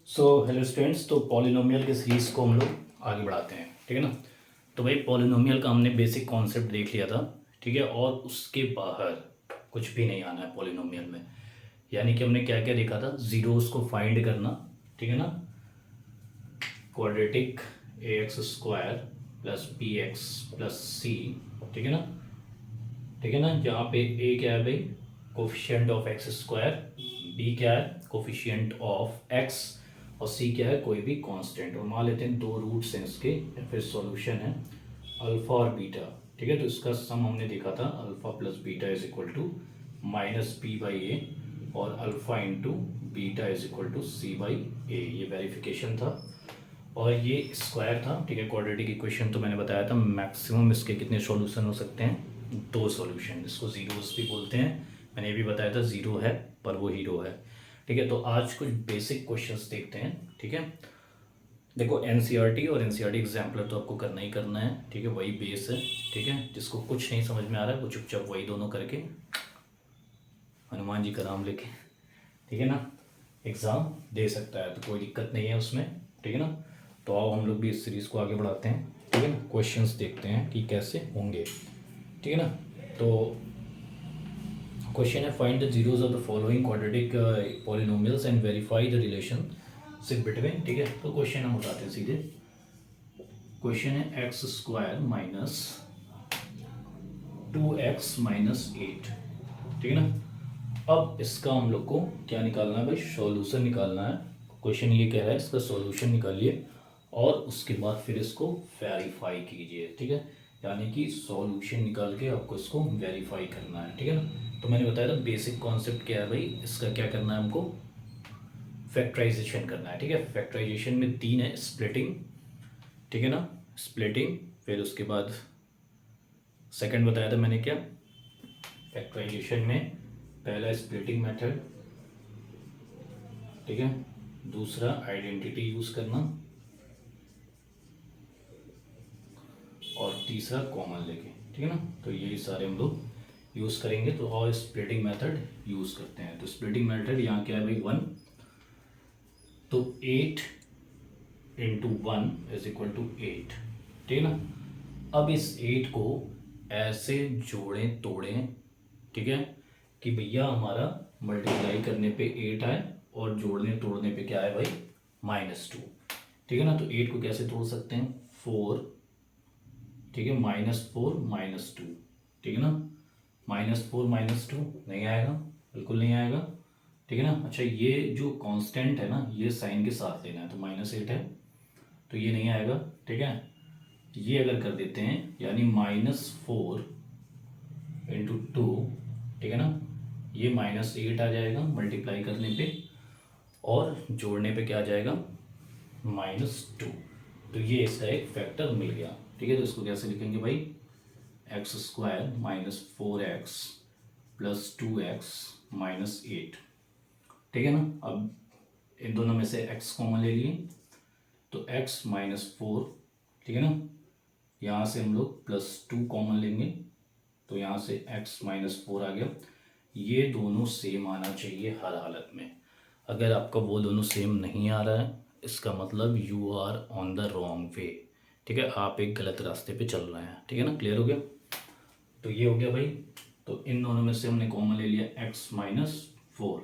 So hello students, तो polynomial के series को हम लोग आगे बढ़ाते हैं। ठीक है ना। तो भाई पॉलिनोमियल का हमने बेसिक कॉन्सेप्ट देख लिया था। ठीक है, और उसके बाहर कुछ भी नहीं आना है पॉलिनोमियल में। यानी कि हमने क्या क्या देखा था, जीरोस को फाइंड करना। ठीक है ना। Quadratic A X square plus B X plus C. ठीक है ना। ठीक है ना। जहाँ पे ए क्या है भाई, coefficient of x square, B क्या है, कोफिशिएंट ऑफ एक्स, और सी क्या है, कोई भी कांस्टेंट। और मान लेते हैं दो रूट्स हैं इसके, या फिर सॉल्यूशन है अल्फा और बीटा। ठीक है, तो इसका सम हमने देखा था alpha plus beta is equal to minus B by A, और alpha into beta is equal to C by A. ये वेरिफिकेशन था और ये स्क्वायर था। ठीक है, क्वाड्रेटिक इक्वेशन तो मैंने बताया था मैक्सिमम इसके कितने सॉल्यूशन हो सकते हैं, दो सॉल्यूशन। इसको जीरोस भी बोलते हैं। मैंने ये भी बताया था जीरो है पर वो हीरो है। ठीक है, तो आज कुछ बेसिक क्वेश्चंस देखते हैं। ठीक है, देखो एनसीईआरटी और एनसीईआरटी एग्जाम्पलर तो आपको करना ही करना है। ठीक है, वही बेस है। ठीक है, जिसको कुछ नहीं समझ में आ रहा है वो चुपचाप वही दोनों करके हनुमान जी का नाम लेके, ठीक है ना, एग्ज़ाम दे सकता है। तो कोई दिक्कत नहीं है उसमें। ठीक है ना। तो आओ हम लोग भी इस सीरीज़ को आगे बढ़ाते हैं। ठीक है ना, क्वेश्चंस देखते हैं कि कैसे होंगे। ठीक है ना। तो क्वेश्चन है, find the zeros of the following quadratic polynomials and verify the relationship between. ठीक है, तो क्वेश्चन हम उठाते हैं सीधे। क्वेश्चन है x square minus 2x minus 8। ठीक है ना। अब इसका हम लोग को क्या निकालना है भाई, सॉल्यूशन निकालना है। क्वेश्चन ये कह रहा है इसका सॉल्यूशन निकालिए और उसके बाद फिर इसको वेरीफाई कीजिए। ठीक है, यानी कि सॉल्यूशन निकाल के आपको इसको वेरीफाई करना है। ठीक है ना। तो मैंने बताया था बेसिक कॉन्सेप्ट क्या है भाई, इसका क्या करना है हमको, फैक्टराइजेशन करना है। ठीक है, फैक्टराइजेशन में तीन है, स्प्लिटिंग। ठीक है ना, स्प्लिटिंग, फिर उसके बाद सेकंड बताया था मैंने क्या, फैक्टराइजेशन में पहला स्प्लिटिंग मेथड। ठीक है, दूसरा आइडेंटिटी यूज करना, और तीसरा कॉमन लेके। ठीक है ना। तो यही सारे हम लोग यूज़ करेंगे। तो और स्प्लिटिंग मेथड यूज़ करते हैं। तो स्प्लिटिंग मेथड यहाँ क्या है भाई, 1, तो 8 इंटू 1 इज इक्वल टू 8। ठीक है ना। अब इस 8 को ऐसे जोड़ें तोड़ें, ठीक है, कि भैया हमारा मल्टीप्लाई करने पे 8 आए और जोड़ने तोड़ने पे क्या है भाई, -2। ठीक है ना। तो 8 को कैसे तोड़ सकते हैं, 4। ठीक है, -4 -2। ठीक है ना। -4 -2 नहीं आएगा, बिल्कुल नहीं आएगा। ठीक है ना। अच्छा, ये जो कांस्टेंट है ना, ये साइन के साथ लेना है, तो -8 है तो ये नहीं आएगा। ठीक है, ये अगर कर देते हैं यानी -4 इंटू 2। ठीक है ना, ये -8 आ जाएगा मल्टीप्लाई करने पे, और जोड़ने पे क्या आ जाएगा, -2। तो ये इसका एक फैक्टर मिल गया। ठीक है, तो इसको कैसे लिखेंगे भाई, x square -4x plus 2x -8। ठीक है ना। अब इन दोनों में से x कॉमन ले लिए, तो x -4। ठीक है ना, यहाँ से हम लोग +2 कॉमन लेंगे, तो यहाँ से x -4 आ गया। ये दोनों सेम आना चाहिए हर हालत में। अगर आपका वो दोनों सेम नहीं आ रहा है, इसका मतलब you are on the wrong way. ठीक है, आप एक गलत रास्ते पे चल रहे हैं। ठीक है ना, क्लियर हो गया। तो ये हो गया भाई। तो इन दोनों में से हमने कॉमन ले लिया x -4।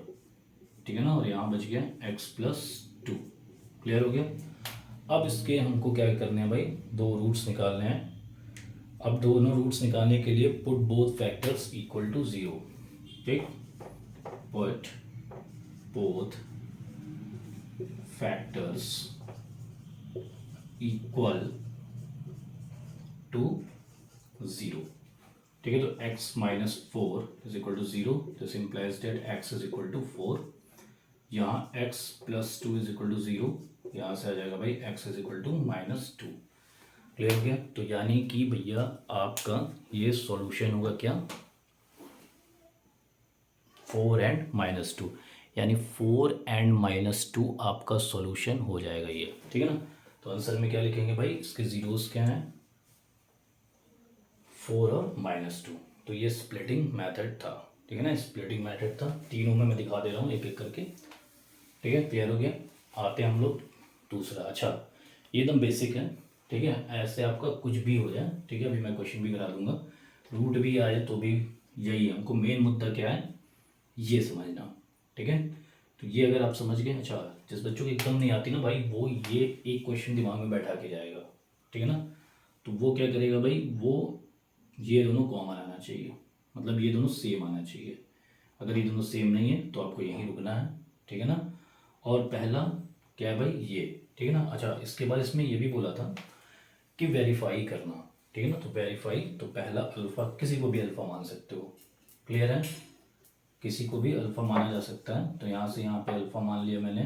ठीक है ना, और यहाँ बच गया x +2। क्लियर हो गया। अब इसके हमको क्या करने हैं भाई, दो रूट्स निकालने हैं। अब दोनों रूट्स निकालने के लिए put both factors equal to 0। ठीक, put both factors equal to 0। ठीक है, तो x -4 is equal to 0, this implies that x is equal to 4। यहाँ x +2 इज इक्वल टू 0, यहाँ से आ जाएगा भाई x is equal to -2। Clear हो गया। तो यानी कि भैया आपका ये सॉल्यूशन होगा क्या, 4 एंड -2, यानी 4 एंड -2 आपका सॉल्यूशन हो जाएगा ये। ठीक है ना। तो आंसर में क्या लिखेंगे भाई, इसके जीरोस क्या हैं, 4 और -2। तो ये स्प्लिटिंग मेथड था। ठीक है ना, स्प्लिटिंग मेथड था। तीनों में मैं दिखा दे रहा हूँ एक एक करके। ठीक है, क्लियर हो गया। आते हैं हम लोग दूसरा। अच्छा, ये एकदम बेसिक है, ठीक है, ऐसे आपका कुछ भी हो जाए, ठीक है, अभी मैं क्वेश्चन भी करा दूंगा, रूट भी आए तो भी यही है, हमको मेन मुद्दा क्या है ये समझना, ठीक है। तो ये अगर आप समझ गए, अच्छा, जिस बच्चों को एकदम नहीं आती ना भाई, वो ये एक क्वेश्चन दिमाग में बैठा के जाएगा, ठीक है ना। तो वो क्या करेगा भाई, वो ये दोनों कॉमन आना चाहिए, मतलब ये दोनों सेम आना चाहिए। अगर ये दोनों सेम नहीं है तो आपको यहीं रुकना है, ठीक है ना। और पहला क्या है भाई, ये, ठीक है ना। अच्छा, इसके बाद इसमें ये भी बोला था कि वेरीफाई करना, ठीक है ना। तो वेरीफाई, तो पहला अल्फ़ा, किसी को भी अल्फ़ा मान सकते हो, क्लियर है, किसी को भी अल्फ़ा माना जा सकता है। तो यहाँ से यहाँ पे अल्फ़ा मान लिया मैंने,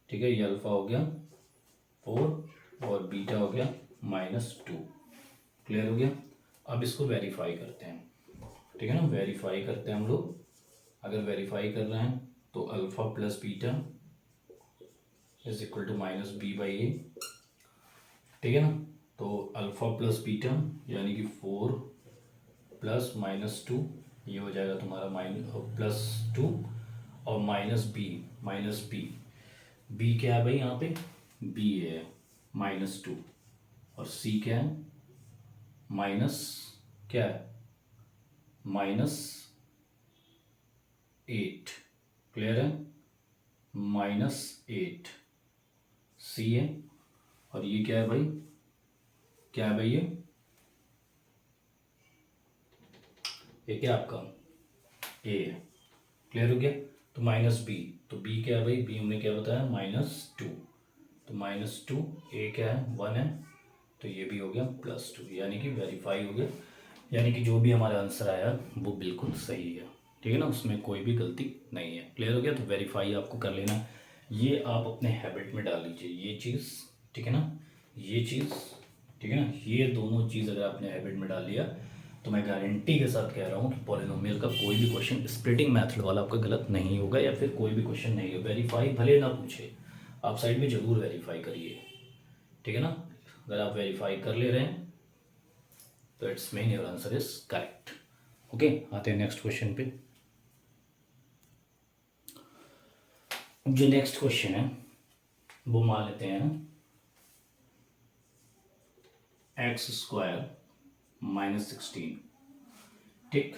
ठीक है, ये अल्फ़ा हो गया 4 और बीटा हो गया -2, क्लियर हो गया। अब इसको वेरीफाई करते हैं, ठीक है ना, वेरीफाई करते हैं हम लोग। अगर वेरीफाई कर रहे हैं तो alpha plus beta is equal to -b/a, ठीक है ना। तो अल्फ़ा प्लस बीटा यानी कि 4 प्लस -2, ये हो जाएगा तुम्हारा +2 और -b, b क्या है भाई यहाँ पे, b है -2 और c क्या है, माइनस क्या है, -8, क्लियर है, -8 c है। और ये क्या है भाई, क्या है भाई, ये क्या आपका a है, क्लियर हो गया। तो -b, तो b क्या है भाई, b हमने क्या बताया -2, तो -2, a क्या है 1 है, तो ये भी हो गया +2, यानी कि वेरीफाई हो गया, यानी कि जो भी हमारा आंसर आया वो बिल्कुल सही है, ठीक है ना, उसमें कोई भी गलती नहीं है, क्लियर हो गया। तो वेरीफाई आपको कर लेना, ये आप अपने हैबिट में डाल लीजिए ये चीज़, ठीक है ना, ये चीज़, ठीक है ना, ये दोनों चीज़ अगर आपने हैबिट में डाल लिया तो मैं गारंटी के साथ कह रहा हूँ कि पॉलिनोमियल का कोई भी क्वेश्चन स्प्लिटिंग मेथड वाला आपका गलत नहीं होगा, या फिर कोई भी क्वेश्चन नहीं होगा। वेरीफाई भले ना पूछे, आप साइड में ज़रूर वेरीफाई करिए, ठीक है ना। अगर आप वेरीफाई कर ले रहे हैं तो it's mean your answer is correct. Okay, आते हैं नेक्स्ट क्वेश्चन पे। जो नेक्स्ट क्वेश्चन है वो मान लेते हैं x² -16, ठीक।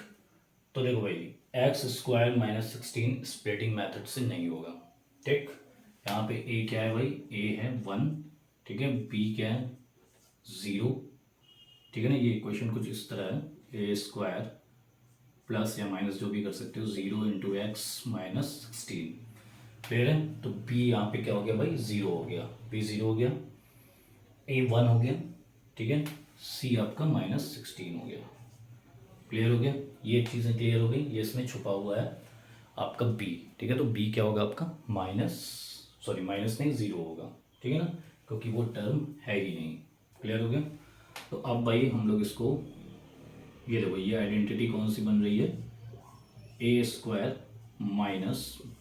तो देखो भाई, x² -16 स्प्लिटिंग मेथड से नहीं होगा, ठीक। यहाँ पे a क्या है भाई, a है 1, ठीक है, b क्या है 0, ठीक है ना। ये इक्वेशन कुछ इस तरह है, a² प्लस या माइनस जो भी कर सकते हो 0 × x -16, क्लियर है। तो b यहाँ पे क्या हो गया भाई, 0 हो गया, b 0 हो गया, a 1 हो गया, ठीक है, c आपका -16 हो गया, क्लियर हो गया। ये चीज़ें क्लियर हो गई, ये इसमें छुपा हुआ है आपका b, ठीक है। तो b क्या होगा आपका माइनस नहीं 0 होगा, ठीक है ना, क्योंकि वो टर्म है ही नहीं, क्लियर हो गया। तो अब भाई हम लोग इसको, ये देखो, ये आइडेंटिटी कौन सी बन रही है, a²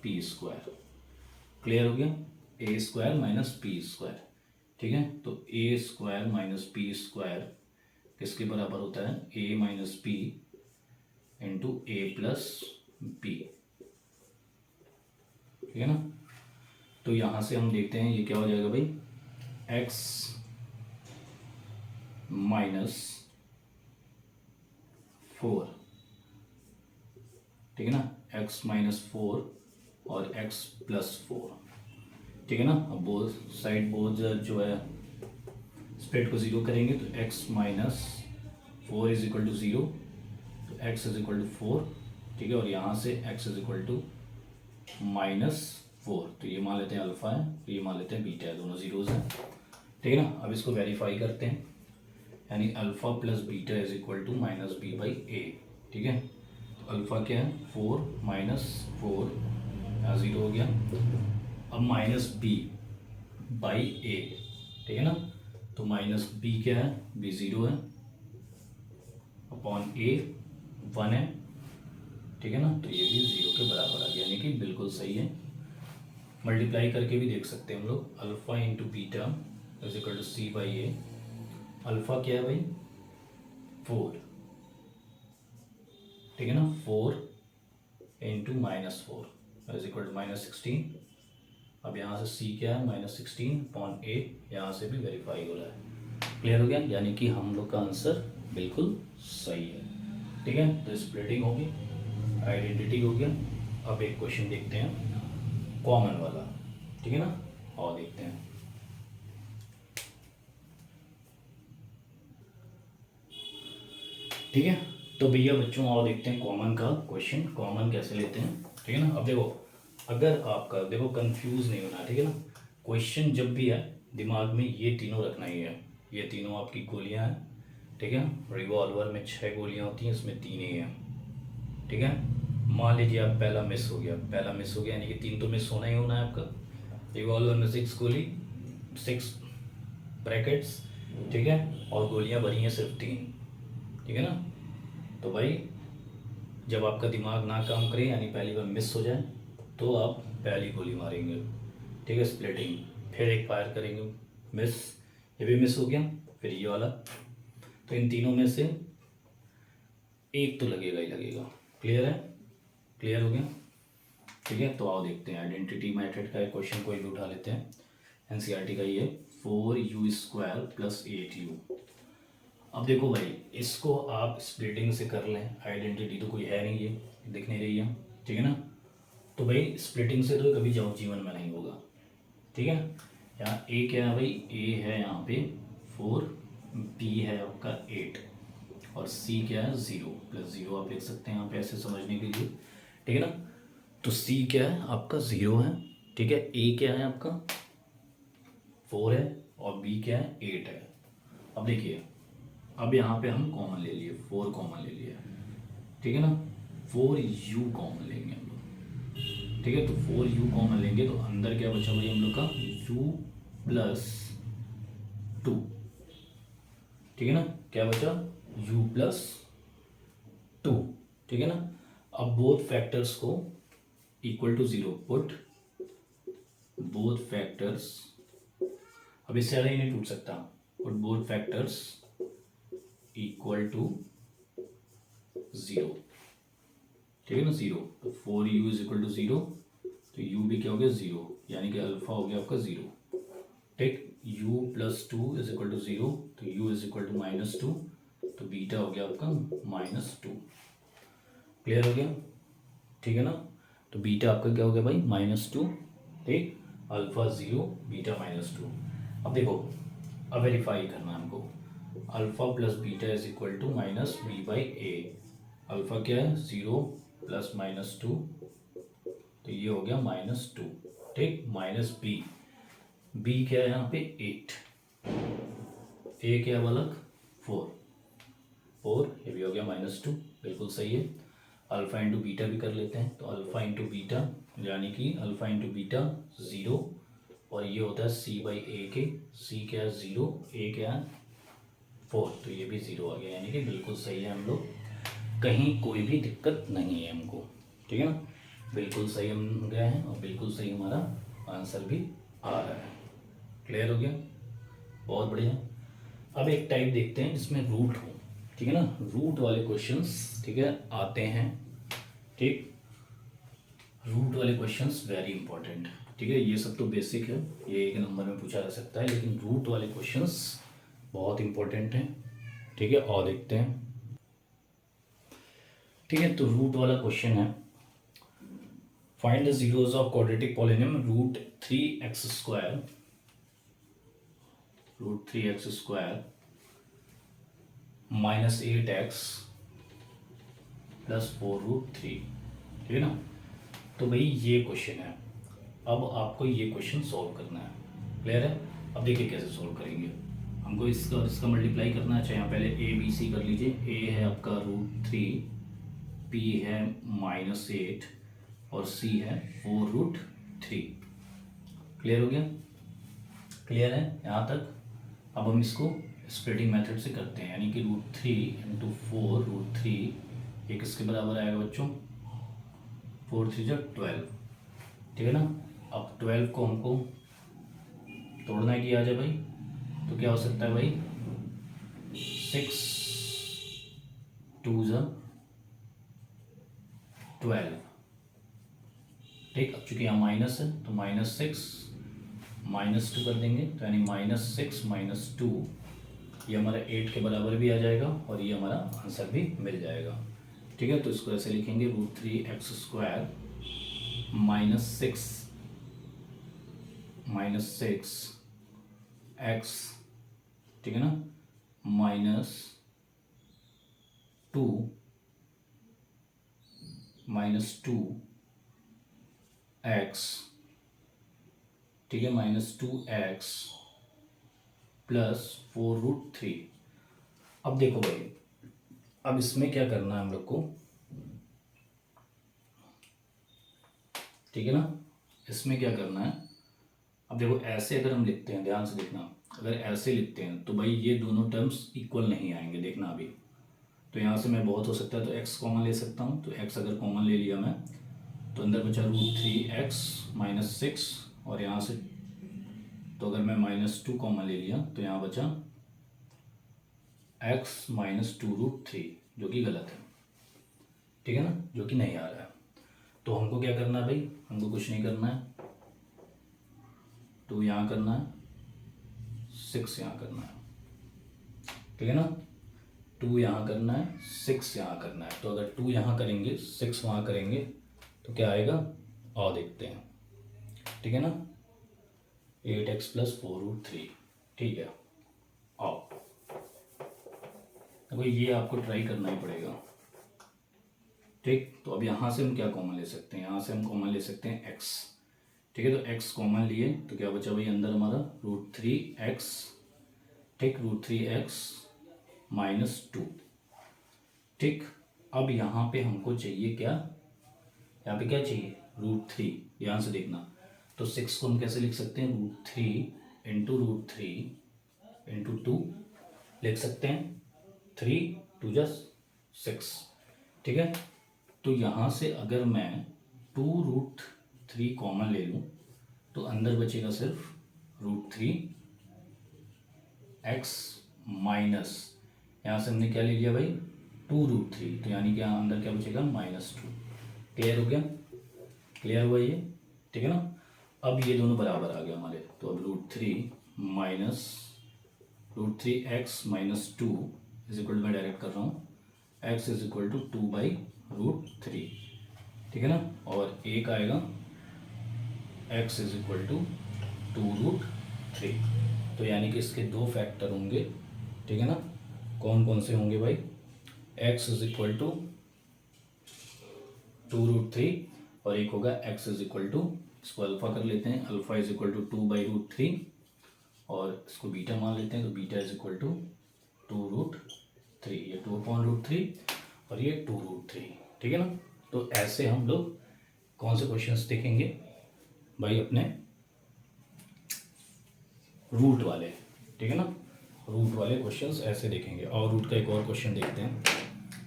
-b², क्लियर हो गया, a² -b², ठीक है। तो a² -b² किसके बराबर होता है, a - b × a + b, ठीक है ना। तो यहाँ से हम देखते हैं ये क्या हो जाएगा भाई, x -4, ठीक है ना, x -4 और x +4, ठीक है ना। अब बोथ साइड जो है स्प्लिट को 0 करेंगे तो x -4 = 0, तो x = 4, ठीक है। और यहाँ से x = -4, तो ये मान लेते हैं अल्फ़ा है, तो ये मान लेते हैं बीटा है, दोनों जीरोज़ हैं, ठीक है ना। अब इसको वेरीफाई करते हैं, यानी alpha plus beta is equal to -b/a, ठीक है। तो अल्फ़ा क्या है 4 -4, यहाँ 0 हो गया, अब -b/a, ठीक है ना। तो -b क्या है, b 0 है, अपॉन a 1 है, ठीक है ना। तो ये भी 0 के बराबर आ गया, यानी कि बिल्कुल सही है। मल्टीप्लाई करके भी देख सकते हैं हम लोग, alpha × beta is equal to c/a, alpha क्या है भाई 4, ठीक है ना, 4 × -4 इज इक्वल टू -16, अब यहाँ से सी क्या है -16/a, यहाँ से भी वेरीफाई हो रहा है। क्लियर हो गया, यानी कि हम लोग का आंसर बिल्कुल सही है। ठीक है, तो स्प्लिटिंग होगी, आइडेंटिटी हो गया। अब एक क्वेश्चन देखते हैं कॉमन वाला, ठीक है ना, और देखते हैं। ठीक है, तो भैया बच्चों और देखते हैं कॉमन का क्वेश्चन, कॉमन कैसे लेते हैं। ठीक है ना, अब देखो, अगर आपका देखो कंफ्यूज नहीं होना, ठीक है ना, क्वेश्चन जब भी है दिमाग में ये तीनों रखना ही है। ये तीनों आपकी गोलियां हैं, ठीक है। रिवॉल्वर में 6 गोलियां होती हैं, इसमें 3 ही हैं, ठीक है। मान लीजिए आप पहला मिस हो गया, पहला मिस हो गया यानी कि 3 तो मिस होना ही होना है आपका। रिवॉल्वर में 6 गोली, 6 ब्रैकेट्स, ठीक है, और गोलियां भरी हैं सिर्फ 3, ठीक है ना। तो भाई जब आपका दिमाग ना काम करे यानी पहली बार मिस हो जाए तो आप पहली गोली मारेंगे, ठीक है, स्प्लिटिंग। फिर एक फायर करेंगे, मिस, ये भी मिस हो गया, फिर ये वाला। तो इन तीनों में से एक तो लगेगा ही लगेगा। क्लियर है, क्लियर हो गया, ठीक है। तो आओ देखते हैं आइडेंटिटी मेथड का एक क्वेश्चन कोई भी उठा लेते हैं। एनसीईआरटी का ये 4u² + 8u। अब देखो भाई, इसको आप स्प्लिटिंग से कर लें, आइडेंटिटी तो कोई है नहीं, ये दिख नहीं रही है, ठीक है ना। तो भाई स्प्लिटिंग से तो कभी जाओ जीवन में नहीं होगा, ठीक है। यहाँ ए क्या है भाई, ए है यहाँ पे 4, बी है आपका 8 और सी क्या है 0 + 0 आप लिख सकते हैं यहाँ पे ऐसे समझने के लिए, ठीक है ना। तो सी क्या है आपका 0 है, ठीक है। ए क्या है आपका 4 है और बी क्या है 8 है। अब देखिए, अब यहाँ पे हम कॉमन ले लिए, 4 कॉमन ले लिया, ठीक है ना। 4u कॉमन लेंगे हम लोग, ठीक है। तो 4u कॉमन लेंगे तो अंदर क्या बचा भाई हम लोग का u + 2, ठीक है ना। क्या बचा u + 2, ठीक है ना। अब बोथ फैक्टर्स को equal to 0 put, both factors, अब इससे ज़्यादा ही नहीं टूट सकता, put both factors equal to 0, ठीक है ना, 0। तो 4u = 0, तो u भी क्या हो गया 0, यानी कि अल्फा हो गया आपका 0, ठीक। u + 2 = 0, तो u = -2, तो बीटा हो गया आपका -2। क्लियर हो गया, ठीक है ना। तो बीटा आपका क्या हो गया भाई -2, ठीक। Alpha 0, beta -2। अब देखो, अब वेरीफाई करना है हमको, अल्फा + बीटा = -b/a। अल्फा क्या है 0 + -2, तो ये हो गया -2, ठीक। -b, b क्या है यहाँ पे 8, a क्या है अलग 4, ये भी हो गया -2, बिल्कुल सही है। अल्फा इंटू बीटा भी कर लेते हैं, तो अल्फा इंटू बीटा यानी कि अल्फा इंटू बीटा 0 और ये होता है c/a के, c क्या है 0, a क्या है 4, तो ये भी 0 आ गया, यानी कि बिल्कुल सही है। हम लोग कहीं कोई भी दिक्कत नहीं है हमको, ठीक है ना, बिल्कुल सही हम गए हैं और बिल्कुल सही हमारा आंसर भी आ रहा है। क्लियर हो गया, बहुत बढ़िया। अब एक टाइप देखते हैं जिसमें रूट हो, ठीक है ना, रूट वाले क्वेश्चंस, ठीक है, आते हैं, ठीक। रूट वाले क्वेश्चंस वेरी इंपॉर्टेंट, ठीक है। ये सब तो बेसिक है, ये 1 नंबर में पूछा जा सकता है, लेकिन रूट वाले क्वेश्चंस बहुत इंपॉर्टेंट हैं, ठीक है। और देखते हैं, ठीक है। तो रूट वाला क्वेश्चन है, find the zeros of quadratic polynomial √3x², √3x² -8x + 4√3, ठीक है ना। तो भाई ये क्वेश्चन है, अब आपको ये क्वेश्चन सॉल्व करना है। क्लियर है, अब देखिए कैसे सॉल्व करेंगे। हमको इसका मल्टीप्लाई करना है, अच्छा यहाँ पहले ABC कर लीजिए। A है आपका √3, P है -8 और C है 4√3। क्लियर हो गया, क्लियर है यहाँ तक। अब हम इसको स्प्लिटिंग मेथड से करते हैं, यानी कि √3 × 4√3 ये किसके बराबर आएगा बच्चों, 4 3 जा 12, ठीक है ना। अब 12 को हमको तोड़ना है कि आ जाए भाई, तो क्या हो सकता है भाई 6 2 जा 12, ठीक। अब चूंकि यहाँ माइनस है तो -6 -2 कर देंगे, तो यानी -6 -2, ये हमारा 8 के बराबर भी आ जाएगा और ये हमारा आंसर भी मिल जाएगा। ठीक है, तो इसको ऐसे लिखेंगे √3x² -6 x, ठीक है ना, -2 x, ठीक है, -2x +4√3। अब देखो भाई, अब इसमें क्या करना है हम लोग को, ठीक है ना, इसमें क्या करना है। अब देखो ऐसे अगर हम लिखते हैं, ध्यान से देखना, अगर ऐसे लिखते हैं तो भाई ये दोनों टर्म्स इक्वल नहीं आएंगे, देखना अभी। तो यहाँ से मैं बहुत हो सकता है तो x कॉमन ले सकता हूँ, तो x अगर कॉमन ले लिया मैं तो अंदर बचा √3x -6, और यहाँ से तो अगर मैं -2 कॉमन ले लिया तो यहाँ बचा x -2√3, जो कि गलत है, ठीक है ना, जो कि नहीं आ रहा है। तो हमको क्या करना है भाई, हमको कुछ नहीं करना है, 2 यहाँ करना है, 6 यहाँ करना है, ठीक है ना, 2 यहाँ करना है, 6 यहाँ करना है। तो अगर 2 यहाँ करेंगे 6 वहाँ करेंगे तो क्या आएगा, और देखते हैं, ठीक है ना, 8x + 4√3, ठीक है। आओ तो भाई ये आपको ट्राई करना ही पड़ेगा, ठीक। तो अब यहाँ से हम क्या कॉमन ले सकते हैं, यहाँ से हम कॉमन ले सकते हैं x, ठीक है। तो x कॉमन लिए तो क्या बचा भाई अंदर हमारा √3x, ठीक, √3x -2, ठीक। अब यहाँ पे हमको चाहिए क्या, यहाँ पे क्या चाहिए, √3, ध्यान से देखना। तो 6 को हम कैसे लिख सकते हैं, √3 × √3 × 2 लिख सकते हैं, 3 2 6, ठीक है। तो यहाँ से अगर मैं 2√3 कॉमन ले लूँ तो अंदर बचेगा सिर्फ √3x माइनस, यहाँ से हमने क्या ले लिया भाई 2√3, तो यानी कि यहाँ अंदर क्या बचेगा -2। क्लियर हो गया, क्लियर हुआ ये, ठीक है ना। अब ये दोनों बराबर आ गया हमारे, तो अब √3x -2 = मैं डायरेक्ट कर रहा हूँ, x = 2/√3, ठीक है ना, और एक आएगा x = 2√3। तो यानी कि इसके 2 फैक्टर होंगे, ठीक है ना। कौन कौन से होंगे भाई, x = 2√3 और एक होगा x = इसको अल्फा कर लेते हैं, अल्फा = 2/√3 और इसको बीटा मान लेते हैं, तो बीटा = 2√3, ये 2/√3 और ये 2√3, ठीक है ना। तो ऐसे हम लोग कौन से क्वेश्चंस देखेंगे भाई, अपने रूट वाले, ठीक है ना, रूट वाले क्वेश्चंस ऐसे देखेंगे। और रूट का एक और क्वेश्चन देखते हैं,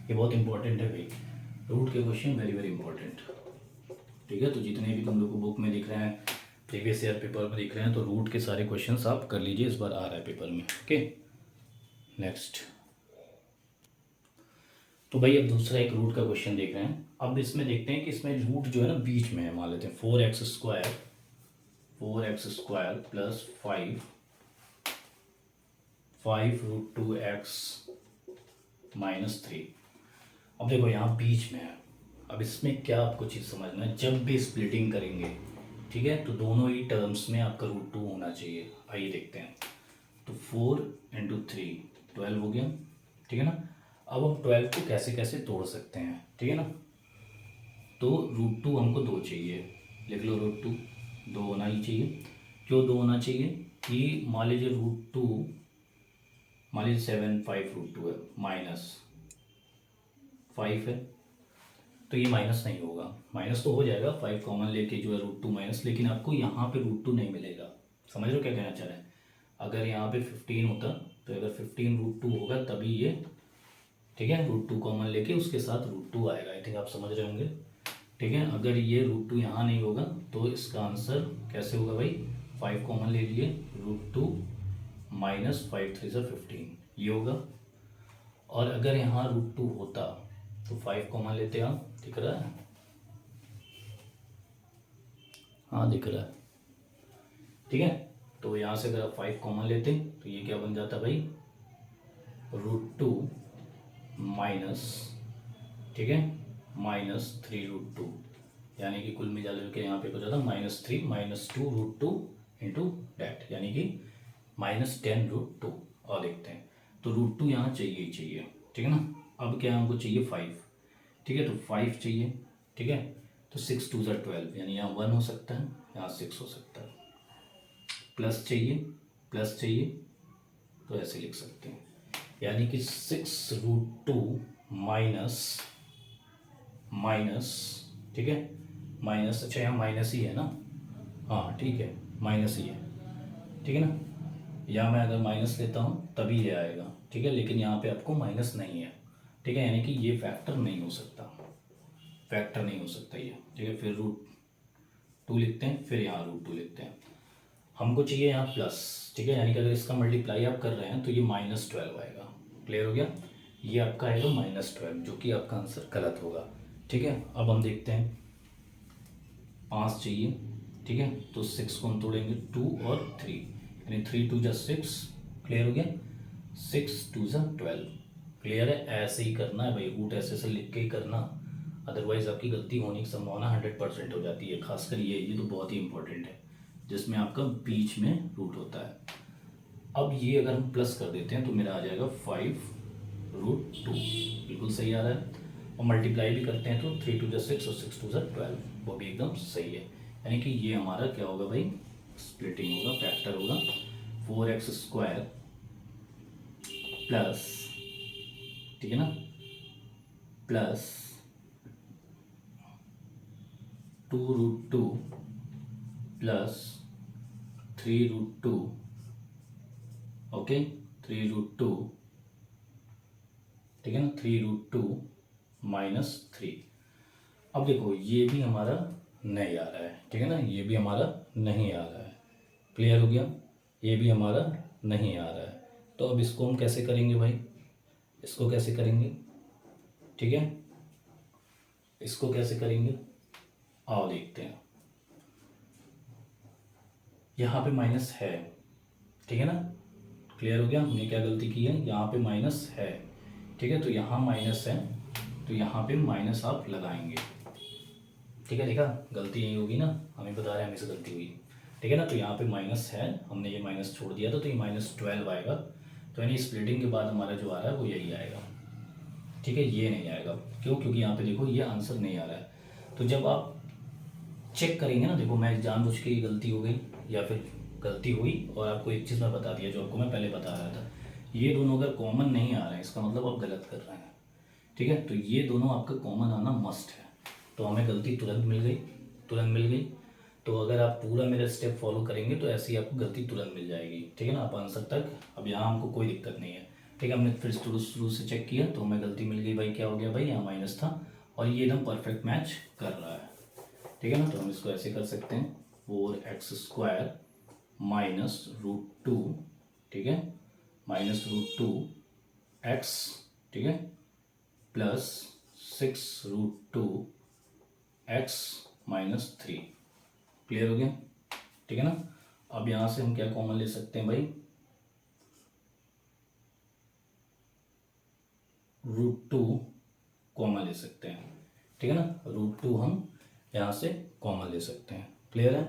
ये बहुत इंपॉर्टेंट है भाई, रूट के क्वेश्चन वेरी वेरी इंपॉर्टेंट, ठीक है। तो जितने भी तुम लोग को बुक में दिख रहे हैं, प्रीवियस ईयर पेपर में दिख रहे हैं, तो रूट के सारे क्वेश्चंस आप कर लीजिए, इस बार आ रहा है पेपर में, ओके। नेक्स्ट, तो भाई अब दूसरा एक रूट का क्वेश्चन देख रहे हैं। अब इसमें देखते हैं कि इसमें रूट जो है ना बीच में है, मान लेते हैं 4x² + 5 √2x -3। अब देखो यहाँ बीच में है, अब इसमें क्या आपको चीज़ समझना है, जब भी स्प्लिटिंग करेंगे, ठीक है, तो दोनों ही टर्म्स में आपका √2 होना चाहिए। आइए देखते हैं, तो 4 × 3 12 हो गया, ठीक है ना। अब हम 12 को कैसे कैसे तोड़ सकते हैं, ठीक है ना। तो √2 हमको 2 चाहिए, लिख लो √2 2 होना ही चाहिए। क्यों 2 होना चाहिए, कि मान लीजिए √2, मान लीजिए 7 5 √2 है, -5 है, तो ये माइनस नहीं होगा, माइनस तो हो जाएगा 5 कॉमन लेके जो है √2 माइनस, लेकिन आपको यहाँ पे √2 नहीं मिलेगा। समझ रहे हो क्या कहना चाह रहे हैं, अगर यहाँ पे 15 होता तो अगर 15 √2 होगा तभी ये, ठीक है, √2 कॉमन लेके उसके साथ √2 आएगा। आई थिंक आप समझ रहे होंगे, ठीक है। अगर ये √2 यहाँ नहीं होगा तो इसका आंसर कैसे होगा भाई, 5 कॉमन ले लिए, √2 -5 3 15, ये होगा। और अगर यहाँ √2 होता तो 5 कॉमन लेते आप, दिख रहा है, हाँ दिख रहा है, ठीक है। तो यहाँ से अगर आप 5 कॉमन लेते हैं तो ये क्या बन जाता भाई, √2 माइनस, ठीक है, -3√2, यानी कि कुल मिला के यहाँ पे हो जाता -3 -2√2 इंटू डैट, यानी कि -10√2। और देखते हैं तो √2 यहाँ चाहिए ही चाहिए, ठीक है ना। अब क्या हमको चाहिए 5, ठीक है, तो 5 चाहिए, ठीक है। तो 6 2 12, यानी यहाँ 1 हो सकता है, यहाँ 6 हो सकता है। प्लस चाहिए तो ऐसे लिख सकते हैं, यानी कि 6√2 माइनस, ठीक है, माइनस, अच्छा यहाँ माइनस ही है ना, हाँ ठीक है, माइनस ही है, ठीक है ना। या मैं अगर माइनस लेता हूँ तभी ये आएगा, ठीक है, लेकिन यहाँ पे आपको माइनस नहीं है, ठीक है, यानी कि ये फैक्टर नहीं हो सकता, ये, ठीक है। फिर √2 लिखते हैं, फिर यहाँ √2 लिखते हैं। हमको चाहिए यहाँ प्लस, ठीक है, यानी कि अगर इसका मल्टीप्लाई आप कर रहे हैं तो ये -12 आएगा। क्लियर हो गया, ये आपका आएगा -12, जो कि आपका आंसर गलत होगा, ठीक है। अब हम देखते हैं 5 चाहिए, ठीक है, तो 6 को हम तोड़ेंगे 2 और 3, यानी 3 2 = 6। क्लियर हो गया, 6 2 = 12। क्लियर है, ऐसे ही करना है भाई, रूट ऐसे लिख के ही करना, अदरवाइज आपकी गलती होने की संभावना 100% हो जाती है। खासकर ये तो बहुत ही इंपॉर्टेंट है, जिसमें आपका बीच में रूट होता है। अब ये अगर हम प्लस कर देते हैं तो मेरा आ जाएगा 5√2, बिल्कुल सही आ रहा है। और मल्टीप्लाई भी करते हैं तो 3 2 = 6 और 6 2 = 12, वो भी एकदम सही है। यानी कि ये हमारा क्या होगा भाई, स्प्लिटिंग होगा, फैक्टर होगा। 4x² प्लस, ठीक है ना, प्लस 2√2 प्लस 3√2, ओके, 3√2, ठीक है ना, 3√2 -3। अब देखो ये भी हमारा नहीं आ रहा है, ठीक है ना, ये भी हमारा नहीं आ रहा है। क्लियर हो गया, ये भी हमारा नहीं आ रहा है। तो अब इसको हम कैसे करेंगे भाई, इसको कैसे करेंगे, ठीक है, इसको कैसे करेंगे, आओ देखते हैं। यहाँ पे माइनस है, ठीक है ना। क्लियर हो गया, हमने क्या गलती की है, यहाँ पे माइनस है, ठीक है, तो यहाँ माइनस है, तो यहाँ पे माइनस आप लगाएंगे, ठीक है। देखा, गलती यही होगी ना, हमें बता रहे हैं हमें से गलती हुई, ठीक है ना। तो यहाँ पे माइनस है, हमने ये माइनस छोड़ दिया था, तो ये -12 आएगा। तो यानी स्प्लिटिंग के बाद हमारा जो आ रहा है वो यही आएगा, ठीक है, ये नहीं आएगा। क्यों, क्योंकि यहाँ पे देखो ये आंसर नहीं आ रहा है। तो जब आप चेक करेंगे ना, देखो मैं जानबूझ के ये गलती हो गई या फिर गलती हुई, और आपको एक चीज़ मैं बता दिया जो आपको मैं पहले बता रहा था, ये दोनों अगर कॉमन नहीं आ रहे हैं इसका मतलब आप गलत कर रहे हैं, ठीक है। तो ये दोनों आपका कॉमन आना मस्ट है। तो हमें गलती तुरंत मिल गई। तो अगर आप पूरा मेरा स्टेप फॉलो करेंगे तो ऐसी आपको गलती तुरंत मिल जाएगी, ठीक है ना, आप आंसर तक। अब यहाँ हमको कोई दिक्कत नहीं है, ठीक है। हमने फिर शुरू से चेक किया तो हमें गलती मिल गई भाई, क्या हो गया भाई, यहाँ माइनस था और ये एकदम परफेक्ट मैच कर रहा है, ठीक है ना। तो हम इसको ऐसे कर सकते हैं, 4x² -√2, ठीक है, -√2x, ठीक है, प्लस 6√2x -3। क्लियर हो गया, ठीक है ना। अब यहाँ से हम क्या कॉमन ले सकते हैं भाई, √2 कॉमन ले सकते हैं, ठीक है ना। √2 हम यहाँ से कॉमन ले सकते हैं। क्लियर है,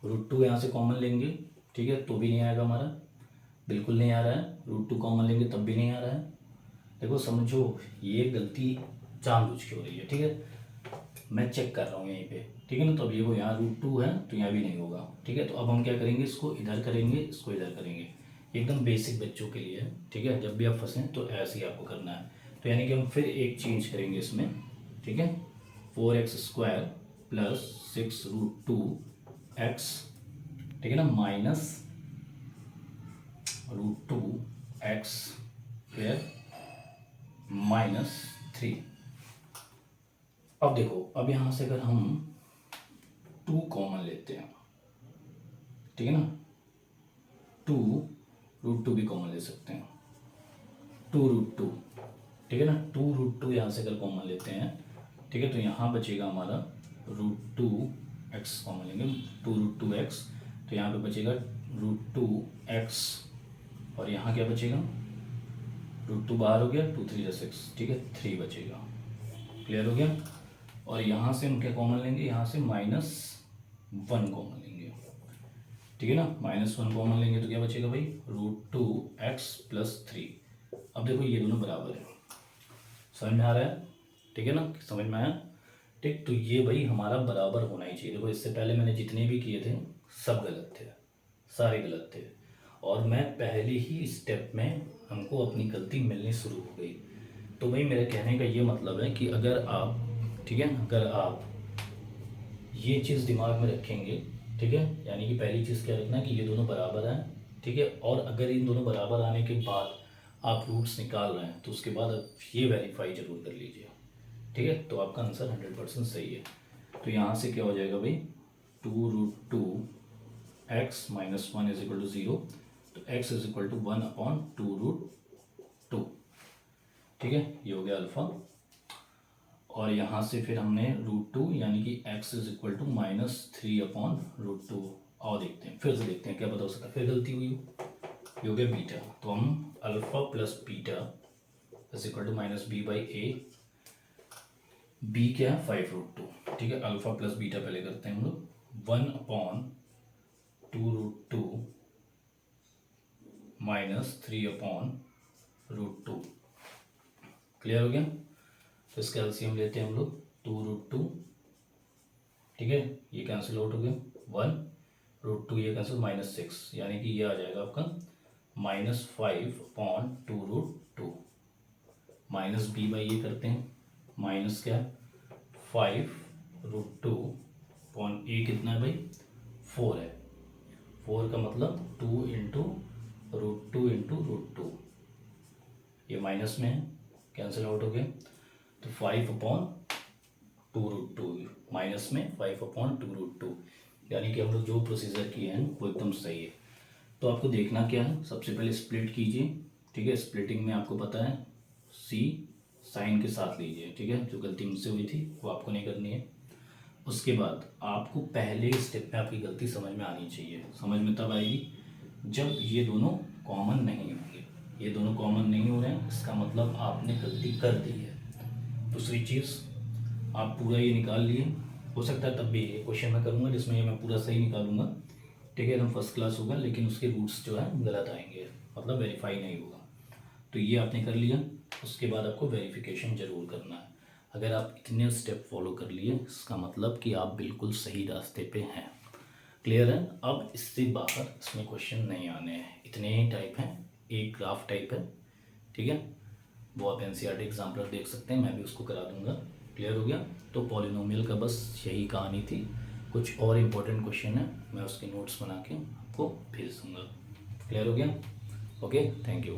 √2 यहाँ से कॉमन लेंगे, ठीक है, तो भी नहीं आएगा हमारा, बिल्कुल नहीं आ रहा है। √2 कॉमन लेंगे तब भी नहीं आ रहा है। देखो समझो, ये गलती जानबूझ के हो रही है, ठीक है, मैं चेक कर रहा हूँ यहीं पे, ठीक है ना। तो अब ये वो यहाँ √2 है तो यहाँ भी नहीं होगा, ठीक है। तो अब हम क्या करेंगे, इसको इधर करेंगे, इसको इधर करेंगे, एकदम बेसिक बच्चों के लिए, ठीक है। जब भी आप फंसें तो ऐसे ही आपको करना है। तो यानी कि हम फिर एक चेंज करेंगे इसमें, ठीक है, 4x² प्लस 6√2x, ठीक है ना, -√2x फिर -3। अब देखो, अब यहाँ से अगर हम 2 कॉमन लेते हैं, ठीक है ना, 2√2 भी कॉमन ले सकते हैं, 2√2, ठीक है ना, 2√2 यहाँ से अगर कॉमन लेते हैं, ठीक है, तो यहाँ बचेगा हमारा √2 एक्स कॉमन लेंगे, 2√2x, तो यहाँ पे बचेगा √2x, और यहाँ क्या बचेगा, √2 बाहर हो गया, 2 3 जा 6, ठीक है, 3 बचेगा। क्लियर हो गया। और यहाँ से हम क्या कॉमन लेंगे, यहाँ से -1 कॉमन लेंगे, ठीक है ना, -1 कॉमन लेंगे तो क्या बचेगा भाई, √2x + 3। अब देखो ये दोनों बराबर है, समझ में आ रहा है, ठीक है ना, समझ में आया, ठीक। तो ये भाई हमारा बराबर होना ही चाहिए। देखो इससे पहले मैंने जितने भी किए थे सब गलत थे, सारे गलत थे, और मैं पहले ही स्टेप में हमको अपनी गलती मिलनी शुरू हो गई। तो भाई मेरे कहने का ये मतलब है कि अगर आप, ठीक है, अगर आप ये चीज़ दिमाग में रखेंगे, ठीक है, यानी कि पहली चीज़ क्या रखना है कि ये दोनों बराबर हैं, ठीक है, और अगर इन दोनों बराबर आने के बाद आप रूट्स निकाल रहे हैं तो उसके बाद आप ये वेरीफाई जरूर कर लीजिए, ठीक है, तो आपका आंसर 100% सही है। तो यहाँ से क्या हो जाएगा भाई, 2√2x - 1 = 0, तो x = 1/2√2, ठीक है, ये हो गया अल्फ़ा। और यहाँ से फिर हमने √2 यानी कि x = -3/√2, और देखते हैं, फिर से देखते हैं क्या पता हो सकता है फिर गलती हुई हो। ये हो गया बीटा, तो हम अल्फ़ा + बीटा = -b/a, b क्या है 5√2, ठीक है, अल्फ़ा + बीटा पहले करते हैं हम लोग, 1/2√2 -3/√2। क्लियर हो गया। तो इसका एलसीएम लेते हैं हम लोग, 2√2, ठीक है, ये कैंसिल आउट हो गया, 1√2 ये कैंसिल, -6, यानी कि ये आ जाएगा आपका -5/2√2, माइनस b/a ये करते हैं, माइनस क्या 5√2 पॉइंट a कितना है भाई 4 है, 4 का मतलब 2 × √2 × √2, ये माइनस में है, कैंसिल आउट हो गया, तो 5/2√2 माइनस में 5/2√2, यानी कि हम लोग जो प्रोसीजर किए हैं वो एकदम सही है। तो आपको देखना क्या है, सबसे पहले स्प्लिट कीजिए, ठीक है, स्प्लिटिंग में आपको पता है सी साइन के साथ लीजिए, ठीक है, जो गलती मुझसे हुई थी वो आपको नहीं करनी है। उसके बाद आपको पहले स्टेप में आपकी गलती समझ में आनी चाहिए, समझ में तब आएगी जब ये दोनों कॉमन नहीं होंगे, ये दोनों कॉमन नहीं हो रहे हैं इसका मतलब आपने गलती कर दी है। दूसरी चीज़, आप पूरा ये निकाल लिए, हो सकता है तब भी ये क्वेश्चन मैं करूँगा जिसमें ये मैं पूरा सही निकालूंगा, ठीक है, एकदम फर्स्ट क्लास होगा, लेकिन उसके रूट्स जो है गलत आएंगे, मतलब वेरीफाई नहीं होगा। तो ये आपने कर लिया, उसके बाद आपको वेरिफिकेशन ज़रूर करना है। अगर आप इतने स्टेप फॉलो कर लिए इसका मतलब कि आप बिल्कुल सही रास्ते पे हैं। क्लियर है। अब इससे बाहर इसमें क्वेश्चन नहीं आने हैं, इतने ही टाइप हैं, एक ग्राफ टाइप है, ठीक है, वो आप एनसीईआरटी एग्जाम्पलर देख सकते हैं, मैं भी उसको करा दूंगा। क्लियर हो गया। तो पॉलिनोमियल का बस यही कहानी थी, कुछ और इम्पोर्टेंट क्वेश्चन है मैं उसके नोट्स बना के आपको भेज दूँगा। क्लियर हो गया। Okay, thank you.